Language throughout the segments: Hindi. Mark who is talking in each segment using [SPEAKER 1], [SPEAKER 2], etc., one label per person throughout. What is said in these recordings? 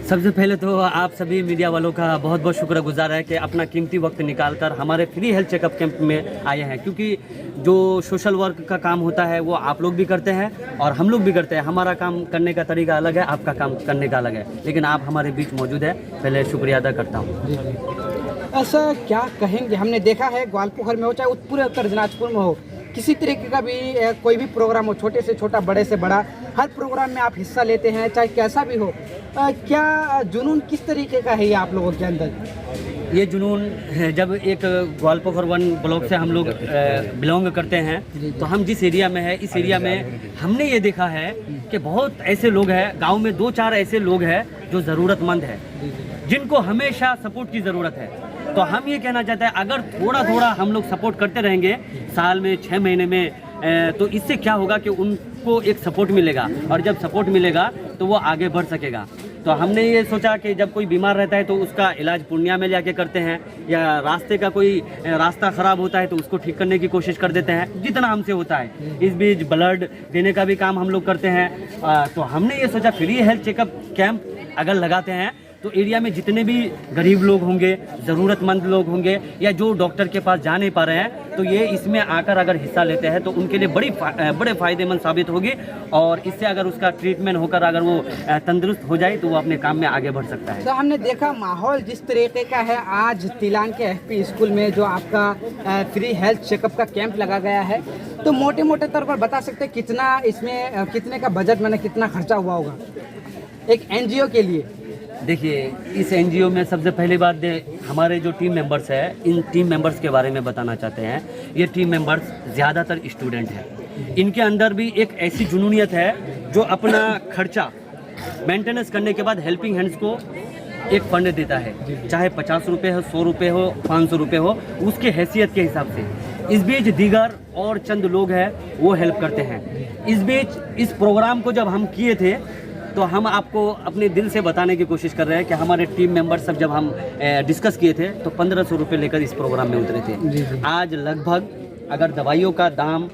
[SPEAKER 1] सबसे पहले तो आप सभी मीडिया वालों का बहुत बहुत शुक्रगुजार है कि अपना कीमती वक्त निकालकर हमारे फ्री हेल्थ चेकअप कैंप में आए हैं, क्योंकि जो सोशल वर्क का काम होता है वो आप लोग भी करते हैं और हम लोग भी करते हैं। हमारा काम करने का तरीका अलग है, आपका काम करने का अलग है, लेकिन आप हमारे बीच मौजूद है, पहले शुक्रिया अदा करता हूँ।
[SPEAKER 2] ऐसा क्या कहेंगे, हमने देखा है ग्वालपोखर में हो चाहे पूरे उत्तर दिनाजपुर में हो, किसी तरीके का भी कोई भी प्रोग्राम हो, छोटे से छोटा बड़े से बड़ा, हर प्रोग्राम में आप हिस्सा लेते हैं, चाहे कैसा भी हो। क्या जुनून किस तरीके का है ये आप लोगों के अंदर?
[SPEAKER 1] ये जुनून है, जब एक ग्वालपोखर 1 ब्लॉक से हम लोग बिलोंग करते हैं, तो हम जिस एरिया में है, इस एरिया में हमने ये देखा है कि बहुत ऐसे लोग हैं, गांव में 2-4 ऐसे लोग हैं जो ज़रूरतमंद है, जिनको हमेशा सपोर्ट की ज़रूरत है। तो हम ये कहना चाहते हैं, अगर थोड़ा थोड़ा हम लोग सपोर्ट करते रहेंगे साल में 6 महीने में, तो इससे क्या होगा कि उनको एक सपोर्ट मिलेगा, और जब सपोर्ट मिलेगा तो वो आगे बढ़ सकेगा। तो हमने ये सोचा कि जब कोई बीमार रहता है तो उसका इलाज पूर्णिया में जाके करते हैं, या रास्ते का कोई रास्ता ख़राब होता है तो उसको ठीक करने की कोशिश कर देते हैं, जितना हमसे होता है। इस बीच ब्लड देने का भी काम हम लोग करते हैं। तो हमने ये सोचा फ्री हेल्थ चेकअप कैंप अगर लगाते हैं तो एरिया में जितने भी गरीब लोग होंगे, ज़रूरतमंद लोग होंगे, या जो डॉक्टर के पास जा नहीं पा रहे हैं, तो ये इसमें आकर अगर हिस्सा लेते हैं तो उनके लिए बड़े फ़ायदेमंद साबित होगी, और इससे अगर उसका ट्रीटमेंट होकर अगर वो तंदुरुस्त हो जाए तो वो अपने काम में आगे बढ़ सकता है।
[SPEAKER 2] तो हमने देखा माहौल जिस तरीके का है, आज तिलान के FP स्कूल में जो आपका फ्री हेल्थ चेकअप का कैंप लगा गया है, तो मोटे मोटे तौर पर बता सकते हैं कितना इसमें कितने का बजट, मैंने कितना खर्चा हुआ होगा एक NGO के लिए?
[SPEAKER 1] देखिए, इस NGO में सबसे पहली बात हमारे जो टीम मेंबर्स हैं, इन टीम मेंबर्स के बारे में बताना चाहते हैं। ये टीम मेंबर्स ज़्यादातर स्टूडेंट हैं। इनके अंदर भी एक ऐसी जुनूनियत है जो अपना खर्चा मेंटेनेंस करने के बाद हेल्पिंग हैंड्स को एक फंड देता है, चाहे 50 रुपये हो, 100 रुपये हो, 500 रुपये हो, उसके हैसियत के हिसाब से। इस बीच दीगर और चंद लोग हैं वो हेल्प करते हैं। इस बीच इस प्रोग्राम को जब हम किए थे तो हम आपको अपने दिल से बताने की कोशिश कर रहे हैं कि हमारे टीम मेंबर सब जब हम डिस्कस किए थे तो 1500 रुपये लेकर इस प्रोग्राम में उतरे थे। आज लगभग अगर दवाइयों का दाम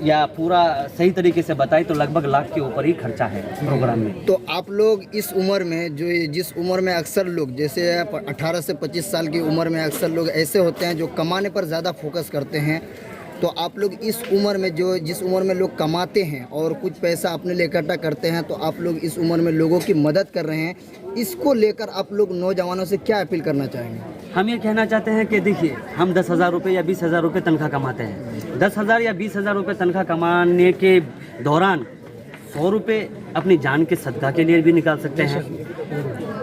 [SPEAKER 1] या पूरा सही तरीके से बताएं तो लगभग लाख के ऊपर ही खर्चा है प्रोग्राम में।
[SPEAKER 3] तो आप लोग इस उम्र में, जो जिस उम्र में अक्सर लोग, जैसे 18 से 25 साल की उम्र में अक्सर लोग ऐसे होते हैं जो कमाने पर ज़्यादा फोकस करते हैं, तो आप लोग इस उम्र में, जो जिस उम्र में लोग कमाते हैं और कुछ पैसा अपने लिए इकट्ठा करते हैं, तो आप लोग इस उम्र में लोगों की मदद कर रहे हैं, इसको लेकर आप लोग नौजवानों से क्या अपील करना चाहेंगे?
[SPEAKER 1] हम ये कहना चाहते हैं कि देखिए, हम 10,000 रुपये या 20,000 रुपये तनख्वाह कमाते हैं। 10,000 या 20,000 रुपये तनख्वाह कमाने के दौरान 100 रुपये अपनी जान के सदका के लिए भी निकाल सकते हैं,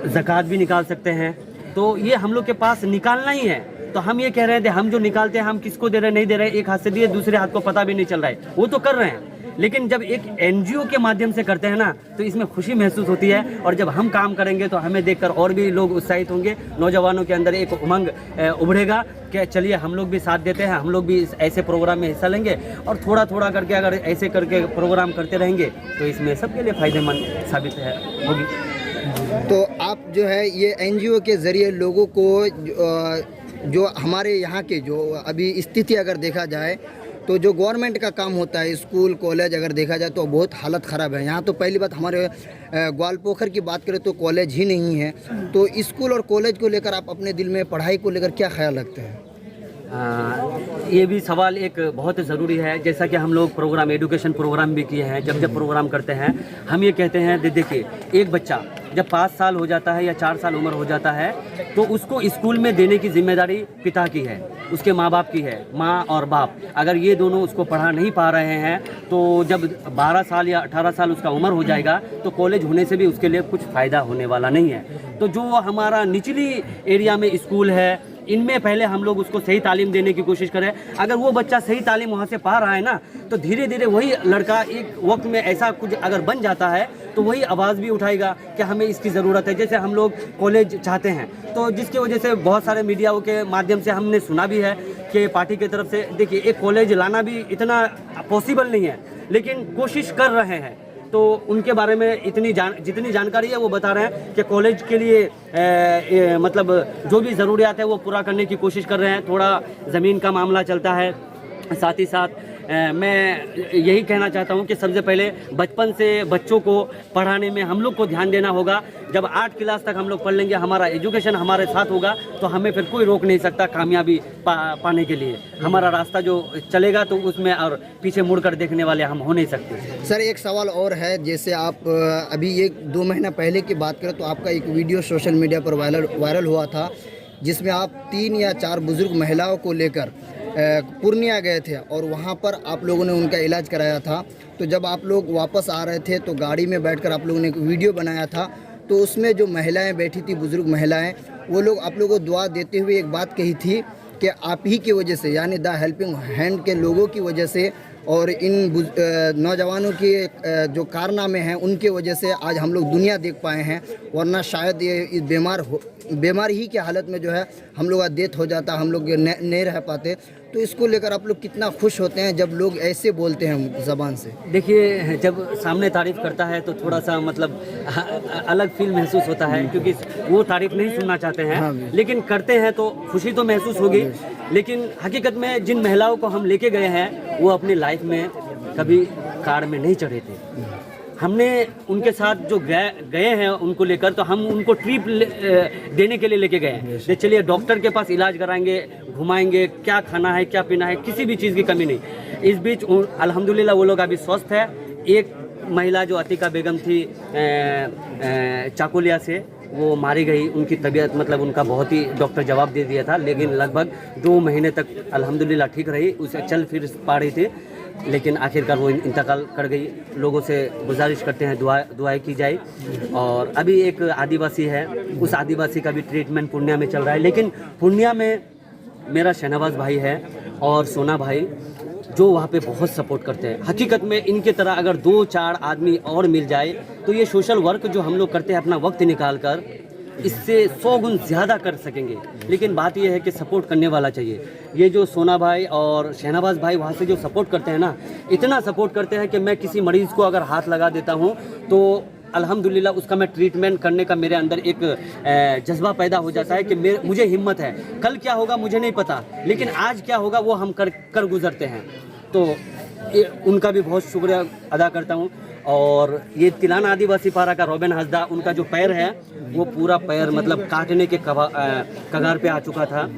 [SPEAKER 1] ज़कात भी निकाल सकते हैं। तो ये हम लोग के पास निकालना ही है। तो हम ये कह रहे थे, हम जो निकालते हैं हम किसको दे रहे, नहीं दे रहे, एक हाथ से दिए दूसरे हाथ को पता भी नहीं चल रहा है, वो तो कर रहे हैं। लेकिन जब एक NGO के माध्यम से करते हैं ना, तो इसमें खुशी महसूस होती है, और जब हम काम करेंगे तो हमें देखकर और भी लोग उत्साहित होंगे, नौजवानों के अंदर एक उमंग उभरेगा कि चलिए हम लोग भी साथ देते हैं, हम लोग भी ऐसे प्रोग्राम में हिस्सा लेंगे, और थोड़ा थोड़ा करके अगर ऐसे करके प्रोग्राम करते रहेंगे तो इसमें सबके लिए फ़ायदेमंद साबित होगी।
[SPEAKER 3] तो आप जो है ये NGO के ज़रिए लोगों को जो हमारे यहाँ के जो अभी स्थिति अगर देखा जाए, तो जो गवर्नमेंट का काम होता है, स्कूल कॉलेज अगर देखा जाए तो बहुत हालत ख़राब है यहाँ। तो पहली बात, हमारे ग्वालपोखर की बात करें तो कॉलेज ही नहीं है। तो स्कूल और कॉलेज को लेकर आप अपने दिल में, पढ़ाई को लेकर क्या ख्याल रखते हैं?
[SPEAKER 1] ये भी सवाल एक बहुत ज़रूरी है। जैसा कि हम लोग प्रोग्राम, एजुकेशन प्रोग्राम भी किए हैं, जब प्रोग्राम करते हैं हम ये कहते हैं, देखिए एक बच्चा जब 5 साल हो जाता है या 4 साल उम्र हो जाता है तो उसको स्कूल में देने की जिम्मेदारी पिता की है, उसके माँ बाप की है। माँ और बाप अगर ये दोनों उसको पढ़ा नहीं पा रहे हैं तो जब 12 साल या 18 साल उसका उम्र हो जाएगा तो कॉलेज होने से भी उसके लिए कुछ फ़ायदा होने वाला नहीं है। तो जो हमारा निचली एरिया में स्कूल है, इनमें पहले हम लोग उसको सही तालीम देने की कोशिश करें। अगर वो बच्चा सही तालीम वहाँ से पा रहा है ना, तो धीरे धीरे वही लड़का एक वक्त में ऐसा कुछ अगर बन जाता है तो वही आवाज़ भी उठाएगा कि हमें इसकी ज़रूरत है। जैसे हम लोग कॉलेज चाहते हैं, तो जिसकी वजह से बहुत सारे मीडिया के माध्यम से हमने सुना भी है कि पार्टी की तरफ से, देखिए एक कॉलेज लाना भी इतना पॉसिबल नहीं है, लेकिन कोशिश कर रहे हैं। तो उनके बारे में जितनी जानकारी है वो बता रहे हैं कि कॉलेज के लिए मतलब जो भी ज़रूरियात है वो पूरा करने की कोशिश कर रहे हैं। थोड़ा ज़मीन का मामला चलता है, साथ ही साथ मैं यही कहना चाहता हूँ कि सबसे पहले बचपन से बच्चों को पढ़ाने में हम लोग को ध्यान देना होगा। जब 8 क्लास तक हम लोग पढ़ लेंगे, हमारा एजुकेशन हमारे साथ होगा, तो हमें फिर कोई रोक नहीं सकता कामयाबी पाने के लिए। हमारा रास्ता जो चलेगा तो उसमें और पीछे मुड़कर देखने वाले हम हो नहीं सकते।
[SPEAKER 3] सर एक सवाल और है, जैसे आप अभी 1-2 महीना पहले की बात करें तो आपका एक वीडियो सोशल मीडिया पर वायरल हुआ था, जिसमें आप 3 या 4 बुजुर्ग महिलाओं को लेकर पूर्णिया गए थे और वहाँ पर आप लोगों ने उनका इलाज कराया था। तो जब आप लोग वापस आ रहे थे तो गाड़ी में बैठकर आप लोगों ने एक वीडियो बनाया था, तो उसमें जो महिलाएं बैठी थी, बुजुर्ग महिलाएं, वो लोग आप लोगों को दुआ देते हुए एक बात कही थी कि आप ही की वजह से, यानी द हेल्पिंग हैंड के लोगों की वजह से और इन नौजवानों के जो कारनामे हैं उनके वजह से आज हम लोग दुनिया देख पाए हैं, वरना शायद ये इस बीमार ही की हालत में जो है हम लोग का डेथ हो जाता, हम लोग नहीं रह पाते। तो इसको लेकर आप लोग कितना खुश होते हैं जब लोग ऐसे बोलते हैं ज़बान से?
[SPEAKER 1] देखिए, जब सामने तारीफ़ करता है तो थोड़ा सा मतलब अलग फील महसूस होता है, क्योंकि वो तारीफ़ नहीं सुनना चाहते हैं।
[SPEAKER 3] हाँ,
[SPEAKER 1] लेकिन करते हैं तो खुशी तो महसूस होगी। लेकिन हकीकत में जिन महिलाओं को हम लेके गए हैं वो अपनी लाइफ में कभी कार में नहीं चढ़े थे। हमने उनके साथ जो गए हैं उनको लेकर, तो हम उनको ट्रिप देने के लिए लेके गए हैं। चलिए डॉक्टर के पास इलाज कराएंगे, घुमाएंगे, क्या खाना है क्या पीना है, किसी भी चीज़ की कमी नहीं। इस बीच अल्हम्दुलिल्लाह वो लोग अभी स्वस्थ है। एक महिला जो अतीका बेगम थी चाकुलिया से, वो मारी गई। उनकी तबीयत मतलब उनका बहुत ही डॉक्टर जवाब दे दिया था, लेकिन लगभग 2 महीने तक अल्हम्दुलिल्लाह ठीक रही, उसे चल फिर पा रही थी, लेकिन आखिरकार वो इंतकाल कर गई। लोगों से गुजारिश करते हैं दुआएं की जाए। और अभी एक आदिवासी है, उस आदिवासी का भी ट्रीटमेंट पूर्णिया में चल रहा है। लेकिन पूर्णिया में मेरा शहनवाज भाई है और सोना भाई, जो वहाँ पे बहुत सपोर्ट करते हैं। हकीकत में इनके तरह अगर 2-4 आदमी और मिल जाए तो ये सोशल वर्क जो हम लोग करते हैं अपना वक्त निकाल कर, इससे 100 गुण ज़्यादा कर सकेंगे। लेकिन बात यह है कि सपोर्ट करने वाला चाहिए। ये जो सोना भाई और शहनवाज भाई वहाँ से जो सपोर्ट करते हैं ना, इतना सपोर्ट करते हैं कि मैं किसी मरीज़ को अगर हाथ लगा देता हूँ तो अल्हम्दुलिल्लाह उसका मैं ट्रीटमेंट करने का मेरे अंदर एक जज्बा पैदा हो जाता है कि मुझे हिम्मत है। कल क्या होगा मुझे नहीं पता, लेकिन आज क्या होगा वो हम कर गुजरते हैं। तो उनका भी बहुत शुक्रिया अदा करता हूँ। और ये तिलान आदिवासी पारा का रोबन हसदा, उनका जो पैर है वो पूरा पैर मतलब काटने के कगार पे आ चुका था।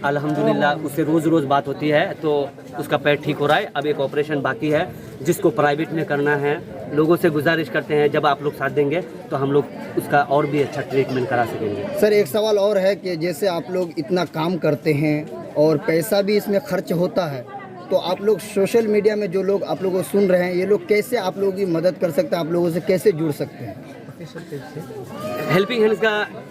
[SPEAKER 1] अल्हम्दुलिल्लाह उससे रोज़ बात होती है तो उसका पैर ठीक हो रहा है। अब एक ऑपरेशन बाकी है जिसको प्राइवेट में करना है। लोगों से गुजारिश करते हैं जब आप लोग साथ देंगे तो हम लोग उसका और भी अच्छा ट्रीटमेंट करा सकेंगे।
[SPEAKER 3] सर एक सवाल और है कि जैसे आप लोग इतना काम करते हैं और पैसा भी इसमें खर्च होता है, तो आप लोग सोशल मीडिया में जो लोग आप लोगों को सुन रहे हैं, ये लोग कैसे आप लोगों की मदद कर सकते हैं, आप लोगों से कैसे जुड़ सकते हैं?
[SPEAKER 1] हेल्पिंग हैंड्स का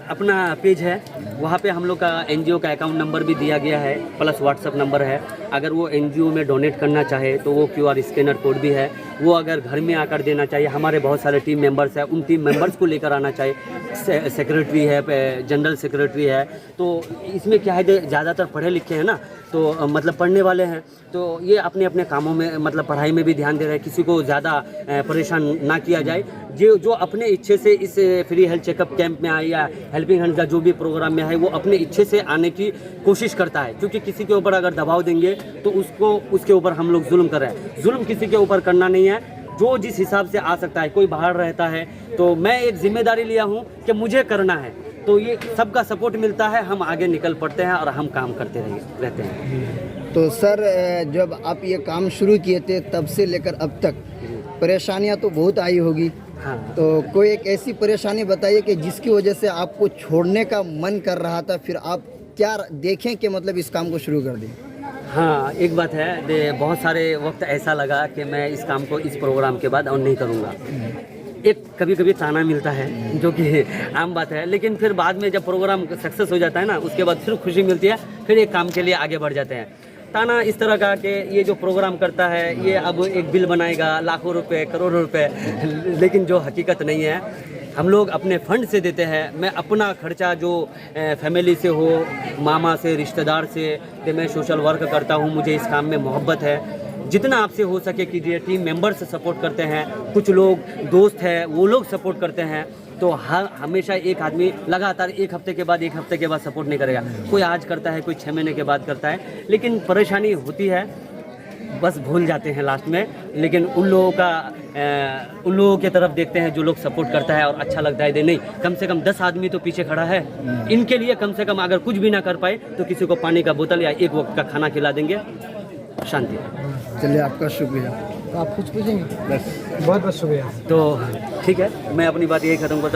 [SPEAKER 1] अपना पेज है, वहाँ पे हम लोग का एनजीओ का अकाउंट नंबर भी दिया गया है, प्लस व्हाट्सअप नंबर है। अगर वो एनजीओ में डोनेट करना चाहे तो वो QR स्कैनर कोड भी है। वो अगर घर में आकर देना चाहिए, हमारे बहुत सारे टीम मेंबर्स हैं, उन टीम मेंबर्स को लेकर आना चाहिए। सेक्रेटरी है, जनरल सेक्रेटरी है। तो इसमें क्या है, ज़्यादातर पढ़े लिखे हैं ना, तो मतलब पढ़ने वाले हैं, तो ये अपने अपने कामों में मतलब पढ़ाई में भी ध्यान दे रहे हैं। किसी को ज़्यादा परेशान ना किया जाए। जो अपने इच्छे से इस फ्री हेल्थ चेकअप कैंप में आए या हेल्पिंग हैंड का जो भी प्रोग्राम में है, वो अपने इच्छे से आने की कोशिश करता है। क्योंकि किसी के ऊपर अगर दबाव देंगे तो उसके ऊपर हम लोग जुल्म कर रहे हैं। जुल्म किसी के ऊपर करना नहीं है। जो जिस हिसाब से आ सकता है, कोई बाहर रहता है तो मैं एक जिम्मेदारी लिया हूँ कि मुझे करना है, तो ये सबका सपोर्ट मिलता है, हम आगे निकल पड़ते हैं और हम काम करते रहते हैं।
[SPEAKER 3] तो सर जब आप ये काम शुरू किए थे तब से लेकर अब तक परेशानियां तो बहुत आई होगी।
[SPEAKER 1] हाँ।
[SPEAKER 3] तो कोई एक ऐसी परेशानी बताइए कि जिसकी वजह से आपको छोड़ने का मन कर रहा था, फिर आप क्या देखें कि मतलब इस काम को शुरू कर दें?
[SPEAKER 1] हाँ, एक बात है, बहुत सारे वक्त ऐसा लगा कि मैं इस काम को इस प्रोग्राम के बाद और नहीं करूँगा। एक कभी ताना मिलता है जो कि आम बात है, लेकिन फिर बाद में जब प्रोग्राम सक्सेस हो जाता है ना, उसके बाद फिर खुशी मिलती है, फिर एक काम के लिए आगे बढ़ जाते हैं। ताना इस तरह का कि ये जो प्रोग्राम करता है ये अब एक बिल बनाएगा लाखों रुपए करोड़ों रुपए, लेकिन जो हकीकत नहीं है। हम लोग अपने फंड से देते हैं। मैं अपना खर्चा जो फैमिली से हो, मामा से, रिश्तेदार से, कि मैं सोशल वर्क करता हूँ, मुझे इस काम में मोहब्बत है, जितना आपसे हो सके कीजिए। टीम मेंबर्स सपोर्ट करते हैं, कुछ लोग दोस्त हैं वो लोग सपोर्ट करते हैं। तो हमेशा एक आदमी लगातार एक हफ्ते के बाद सपोर्ट नहीं करेगा। कोई आज करता है, कोई 6 महीने के बाद करता है, लेकिन परेशानी होती है। बस भूल जाते हैं लास्ट में। लेकिन उन लोगों के तरफ देखते हैं जो लोग सपोर्ट करता है और अच्छा लगता है। दे नहीं, कम से कम 10 आदमी तो पीछे खड़ा है, इनके लिए कम से कम अगर कुछ भी ना कर पाए तो किसी को पानी का बोतल या एक वक्त का खाना खिला देंगे। शांति।
[SPEAKER 3] चलिए, आपका शुक्रिया।
[SPEAKER 2] तो आप कुछ पूछेंगे?
[SPEAKER 3] बस
[SPEAKER 2] बहुत बहुत शुक्रिया।
[SPEAKER 1] तो ठीक है, मैं अपनी बात यही खत्म करता हूं।